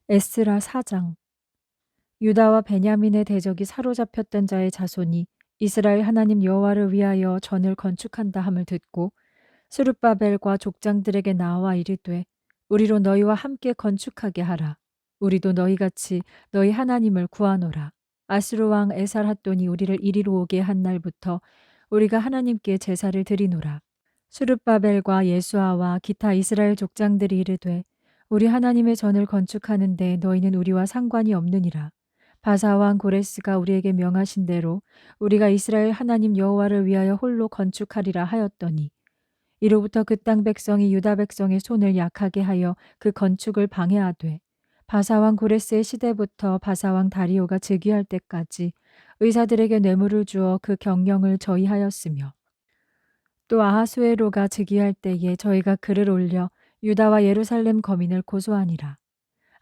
에스라 4장. 유다와 베냐민의 대적이 사로잡혔던 자의 자손이 이스라엘 하나님 여호와를 위하여 전을 건축한다 함을 듣고 스룹바벨과 족장들에게 나와 이르되 우리로 너희와 함께 건축하게 하라. 우리도 너희같이 너희 하나님을 구하노라. 아스루 왕 에살핫돈이 우리를 이리로 오게 한 날부터 우리가 하나님께 제사를 드리노라. 스룹바벨과 예수아와 기타 이스라엘 족장들이 이르되 우리 하나님의 전을 건축하는데 너희는 우리와 상관이 없느니라. 바사 왕 고레스가 우리에게 명하신 대로 우리가 이스라엘 하나님 여호와를 위하여 홀로 건축하리라 하였더니 이로부터 그 땅 백성이 유다 백성의 손을 약하게 하여 그 건축을 방해하되 바사 왕 고레스의 시대부터 바사 왕 다리오가 즉위할 때까지 의사들에게 뇌물을 주어 그 경영을 저희하였으며 또 아하수에로가 즉위할 때에 저희가 글을 올려 유다와 예루살렘 거민을 고소하니라.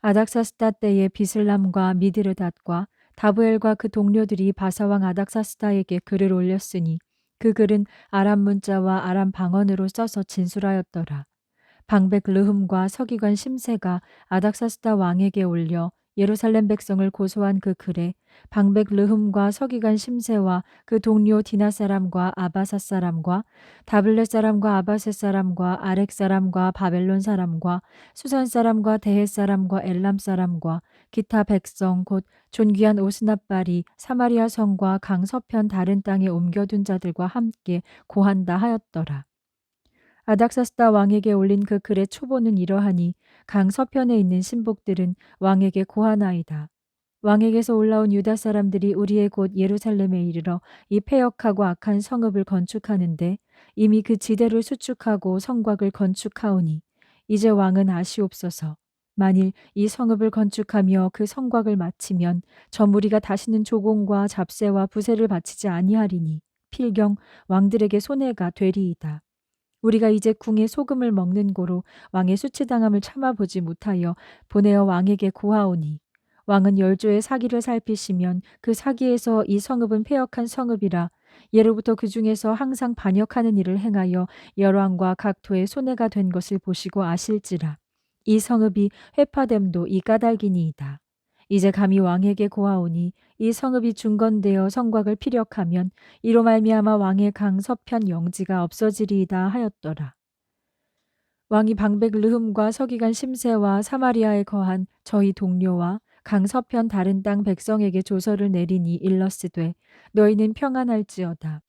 아닥사스다 때에 비슬람과 미드르닷과 다브엘과 그 동료들이 바사왕 아닥사스다에게 글을 올렸으니 그 글은 아람 문자와 아람 방언으로 써서 진술하였더라. 방백 르흠과 서기관 심세가 아닥사스다 왕에게 올려 예루살렘 백성을 고소한 그 글에 방백 르흠과 서기관 심세와 그 동료 디나 사람과 아바사 사람과 다블렛 사람과 아바셋 사람과 아렉 사람과 바벨론 사람과 수산 사람과 대헷 사람과 엘람 사람과 기타 백성 곧 존귀한 오스납발이 사마리아 성과 강 서편 다른 땅에 옮겨둔 자들과 함께 고한다 하였더라. 아닥사스다 왕에게 올린 그 글의 초보는 이러하니 강 서편에 있는 신복들은 왕에게 고하나이다. 왕에게서 올라온 유다 사람들이 우리의 곳 예루살렘에 이르러 이 패역하고 악한 성읍을 건축하는데 이미 그 지대를 수축하고 성곽을 건축하오니 이제 왕은 아시옵소서. 만일 이 성읍을 건축하며 그 성곽을 마치면 저 무리가 다시는 조공과 잡세와 부세를 바치지 아니하리니 필경 왕들에게 손해가 되리이다. 우리가 이제 궁에 소금을 먹는 고로 왕의 수치당함을 참아보지 못하여 보내어 왕에게 고하오니 왕은 열조의 사기를 살피시면 그 사기에서 이 성읍은 패역한 성읍이라 예로부터 그 중에서 항상 반역하는 일을 행하여 열왕과 각토의 손해가 된 것을 보시고 아실지라 이 성읍이 회파됨도 이 까닭이니이다. 이제 감히 왕에게 고하오니 이 성읍이 중건되어 성곽을 피력하면 이로 말미암아 왕의 강 서편 영지가 없어지리이다 하였더라. 왕이 방백 르흠과 서기관 심세와 사마리아에 거한 저희 동료와 강 서편 다른 땅 백성에게 조서를 내리니 일러스되 너희는 평안할지어다.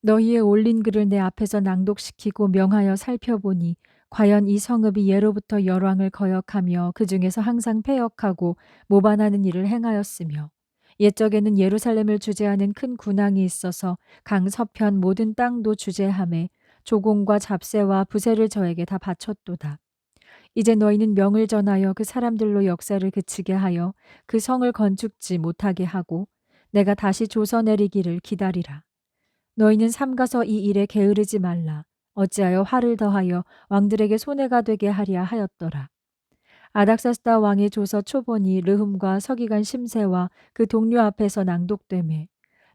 너희의 올린 글을 내 앞에서 낭독시키고 명하여 살펴보니 과연 이 성읍이 예로부터 열왕을 거역하며 그 중에서 항상 패역하고 모반하는 일을 행하였으며 옛적에는 예루살렘을 주재하는 큰 군왕이 있어서 강 서편 모든 땅도 주재하매 조공과 잡세와 부세를 저에게 다 바쳤도다. 이제 너희는 명을 전하여 그 사람들로 역사를 그치게 하여 그 성을 건축지 못하게 하고 내가 다시 조서 내리기를 기다리라. 너희는 삼가서 이 일에 게으르지 말라. 어찌하여 화를 더하여 왕들에게 손해가 되게 하랴 하였더라. 아닥사스다 왕의 조서 초본이 르흠과 서기관 심세와 그 동료 앞에서 낭독되매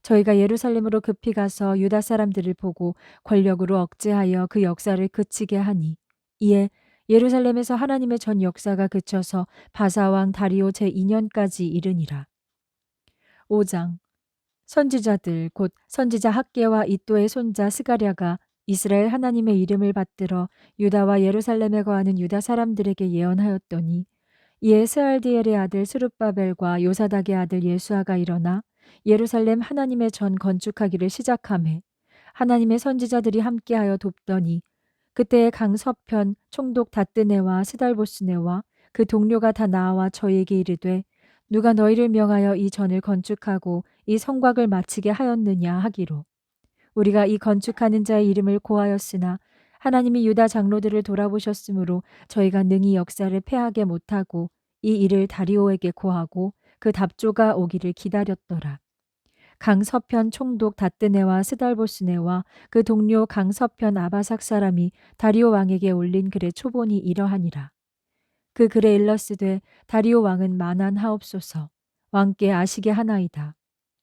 저희가 예루살렘으로 급히 가서 유다 사람들을 보고 권력으로 억제하여 그 역사를 그치게 하니 이에 예루살렘에서 하나님의 전 역사가 그쳐서 바사 왕 다리오 제2년까지 이르니라. 5장. 선지자들 곧 선지자 학개와 이또의 손자 스가랴가 이스라엘 하나님의 이름을 받들어 유다와 예루살렘에 거하는 유다 사람들에게 예언하였더니 이에 스알디엘의 아들 스룹바벨과 요사닥의 아들 예수아가 일어나 예루살렘 하나님의 전 건축하기를 시작하매 하나님의 선지자들이 함께하여 돕더니 그때의 강 서편 총독 다뜨네와 스달보스네와 그 동료가 다 나와 저에게 이르되 누가 너희를 명하여 이 전을 건축하고 이 성곽을 마치게 하였느냐 하기로 우리가 이 건축하는 자의 이름을 고하였으나 하나님이 유다 장로들을 돌아보셨으므로 저희가 능히 역사를 패하게 못하고 이 일을 다리오에게 고하고 그 답조가 오기를 기다렸더라. 강서편 총독 다뜨네와 스달보스네와 그 동료 강서편 아바삭 사람이 다리오 왕에게 올린 글의 초본이 이러하니라. 그 글에 일러스되 다리오 왕은 만한하옵소서. 왕께 아시게 하나이다.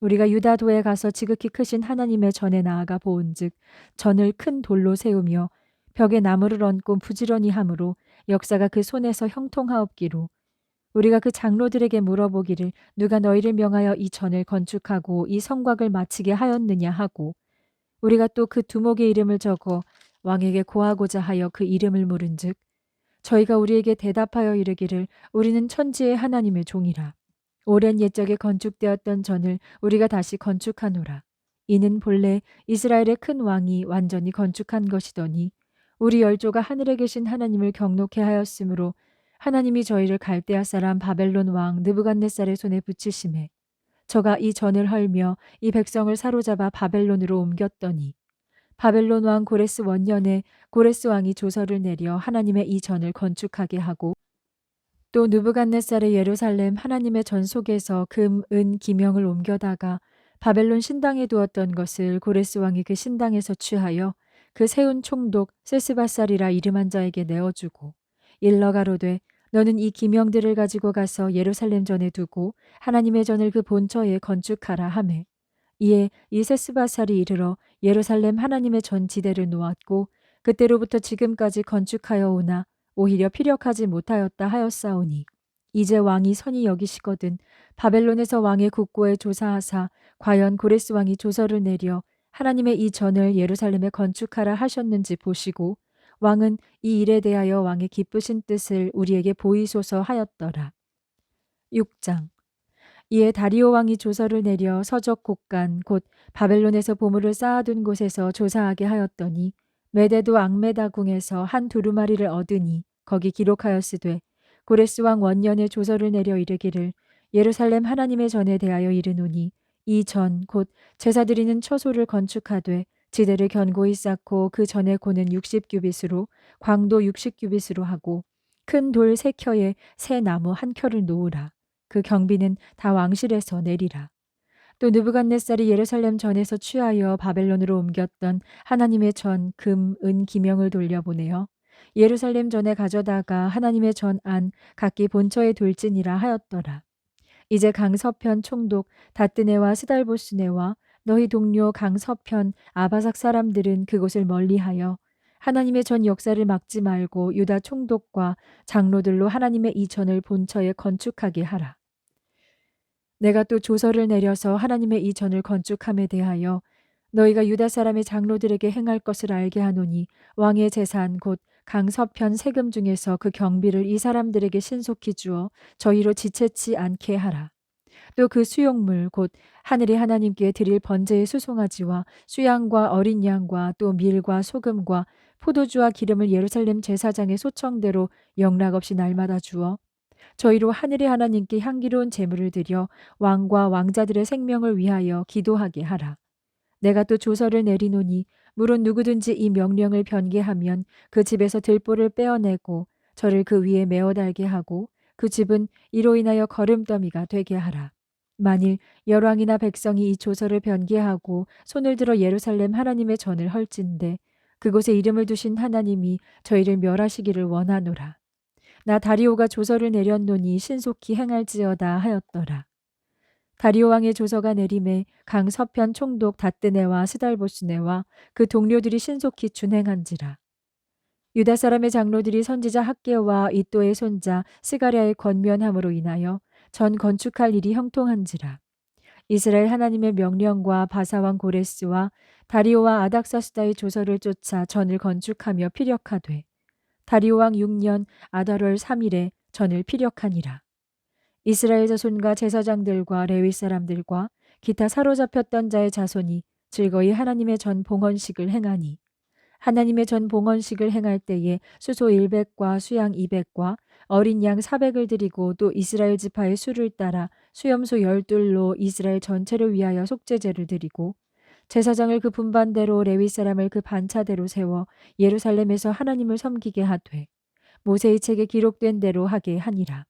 우리가 유다도에 가서 지극히 크신 하나님의 전에 나아가 보은즉 전을 큰 돌로 세우며 벽에 나무를 얹고 부지런히 함으로 역사가 그 손에서 형통하옵기로 우리가 그 장로들에게 물어보기를 누가 너희를 명하여 이 전을 건축하고 이 성곽을 마치게 하였느냐 하고 우리가 또 그 두목의 이름을 적어 왕에게 고하고자 하여 그 이름을 물은즉 저희가 우리에게 대답하여 이르기를 우리는 천지의 하나님의 종이라. 오랜 옛적에 건축되었던 전을 우리가 다시 건축하노라. 이는 본래 이스라엘의 큰 왕이 완전히 건축한 것이더니 우리 열조가 하늘에 계신 하나님을 경노케 하였으므로 하나님이 저희를 갈대아 사람 바벨론 왕 느부갓네살의 손에 붙이심에 저가 이 전을 헐며 이 백성을 사로잡아 바벨론으로 옮겼더니 바벨론 왕 고레스 원년에 고레스 왕이 조서를 내려 하나님의 이 전을 건축하게 하고 또 느부갓네살의 예루살렘 하나님의 전 속에서 금, 은, 기명을 옮겨다가 바벨론 신당에 두었던 것을 고레스 왕이 그 신당에서 취하여 그 세운 총독 세스바살이라 이름한 자에게 내어주고 일러 가로되 너는 이 기명들을 가지고 가서 예루살렘 전에 두고 하나님의 전을 그 본처에 건축하라 하매 이에 이 세스바살이 이르러 예루살렘 하나님의 전 지대를 놓았고 그때로부터 지금까지 건축하여 오나 오히려 피력하지 못하였다 하였사오니 이제 왕이 선히 여기시거든 바벨론에서 왕의 국고에 조사하사 과연 고레스 왕이 조서를 내려 하나님의 이 전을 예루살렘에 건축하라 하셨는지 보시고 왕은 이 일에 대하여 왕의 기쁘신 뜻을 우리에게 보이소서 하였더라. 6장 이에 다리오 왕이 조서를 내려 서적 곳간 곧 바벨론에서 보물을 쌓아둔 곳에서 조사하게 하였더니 메데도 앙메다궁에서 한 두루마리를 얻으니 거기 기록하였으되 고레스 왕 원년에 조서를 내려 이르기를 예루살렘 하나님의 전에 대하여 이르노니 이 전 곧 제사 드리는 처소를 건축하되 지대를 견고히 쌓고 그 전의 고는 60규빗으로 광도 60규빗으로 하고 큰 돌 3켜에 새 나무 한 켜를 놓으라. 그 경비는 다 왕실에서 내리라. 또 느부갓네살이 예루살렘 전에서 취하여 바벨론으로 옮겼던 하나님의 전 금, 은, 기명을 돌려보내어 예루살렘 전에 가져다가 하나님의 전 안 각기 본처에 돌지니라 하였더라. 이제 강서편 총독 다뜨네와 스달보스네와 너희 동료 강서편 아바삭 사람들은 그곳을 멀리하여 하나님의 전 역사를 막지 말고 유다 총독과 장로들로 하나님의 이 전을 본처에 건축하게 하라. 내가 또 조서를 내려서 하나님의 이 전을 건축함에 대하여 너희가 유다 사람의 장로들에게 행할 것을 알게 하노니 왕의 재산 곧 강서편 세금 중에서 그 경비를 이 사람들에게 신속히 주어 저희로 지체치 않게 하라. 또 그 수용물 곧 하늘의 하나님께 드릴 번제의 수송아지와 수양과 어린 양과 또 밀과 소금과 포도주와 기름을 예루살렘 제사장의 소청대로 영락없이 날마다 주어 저희로 하늘의 하나님께 향기로운 제물을 드려 왕과 왕자들의 생명을 위하여 기도하게 하라. 내가 또 조서를 내리노니 물론 누구든지 이 명령을 변개하면 그 집에서 들보를 빼어내고 저를 그 위에 메어 달게 하고 그 집은 이로 인하여 거름더미가 되게 하라. 만일 열왕이나 백성이 이 조서를 변개하고 손을 들어 예루살렘 하나님의 전을 헐진대 그곳에 이름을 두신 하나님이 저희를 멸하시기를 원하노라. 나 다리오가 조서를 내렸노니 신속히 행할지어다 하였더라. 다리오 왕의 조서가 내림에 강서편 총독 다뜨네와 스달보스네와 그 동료들이 신속히 준행한지라. 유다 사람의 장로들이 선지자 학개와 이또의 손자 스가랴의 권면함으로 인하여 전 건축할 일이 형통한지라. 이스라엘 하나님의 명령과 바사왕 고레스와 다리오와 아닥사스다의 조서를 쫓아 전을 건축하며 피력하되 다리오 왕 6년 아달월 3일에 전을 피력하니라. 이스라엘 자손과 제사장들과 레위 사람들과 기타 사로잡혔던 자의 자손이 즐거이 하나님의 전 봉헌식을 행하니 하나님의 전 봉헌식을 행할 때에 수소 100과 수양 200과 어린 양 400을 드리고 또 이스라엘 지파의 수를 따라 수염소 12로 이스라엘 전체를 위하여 속죄제를 드리고 제사장을 그 분반대로 레위 사람을 그 반차대로 세워 예루살렘에서 하나님을 섬기게 하되 모세의 책에 기록된 대로 하게 하니라.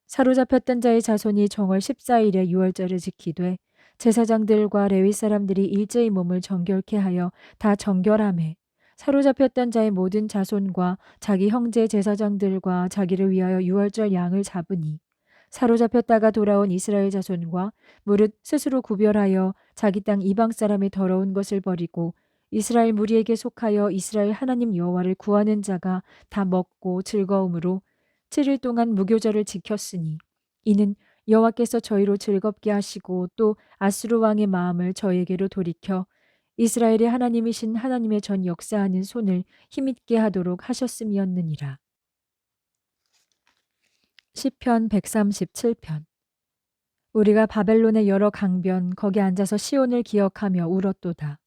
사로잡혔던 자의 자손이 정월 14일에 유월절을 지키되 제사장들과 레위 사람들이 일제히 몸을 정결케 하여 다 정결하매 사로잡혔던 자의 모든 자손과 자기 형제 제사장들과 자기를 위하여 유월절 양을 잡으니 사로잡혔다가 돌아온 이스라엘 자손과 무릇 스스로 구별하여 자기 땅 이방 사람의 더러운 것을 버리고 이스라엘 무리에게 속하여 이스라엘 하나님 여호와를 구하는 자가 다 먹고 즐거움으로 7일 동안 무교절을 지켰으니 이는 여호와께서 저희로 즐겁게 하시고 또 아수르 왕의 마음을 저에게로 돌이켜 이스라엘의 하나님이신 하나님의 전 역사하는 손을 힘있게 하도록 하셨음이었느니라. 시편 137편. 우리가 바벨론의 여러 강변 거기 앉아서 시온을 기억하며 울었도다.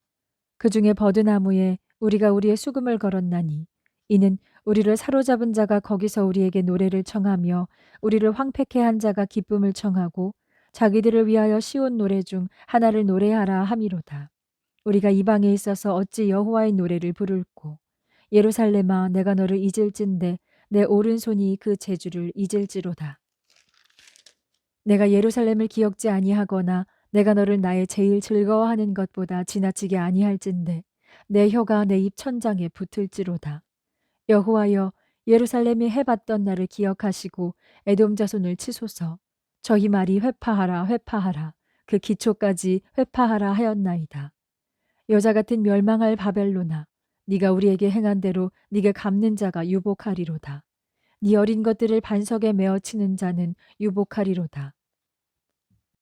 그 중에 버드나무에 우리가 우리의 수금을 걸었나니 이는 우리를 사로잡은 자가 거기서 우리에게 노래를 청하며 우리를 황폐케 한 자가 기쁨을 청하고 자기들을 위하여 시온 노래 중 하나를 노래하라 함이로다. 우리가 이방에 있어서 어찌 여호와의 노래를 부를꼬. 예루살렘아 내가 너를 잊을진대 내 오른손이 그 제주를 잊을지로다. 내가 예루살렘을 기억지 아니하거나 내가 너를 나의 제일 즐거워하는 것보다 지나치게 아니할진대 내 혀가 내 입 천장에 붙을지로다. 여호와여 예루살렘이 해봤던 날을 기억하시고 에돔 자손을 치소서. 저희 말이 회파하라 회파하라 그 기초까지 회파하라 하였나이다. 여자 같은 멸망할 바벨로나 네가 우리에게 행한 대로 네게 갚는 자가 유복하리로다. 네 어린 것들을 반석에 메어 치는 자는 유복하리로다.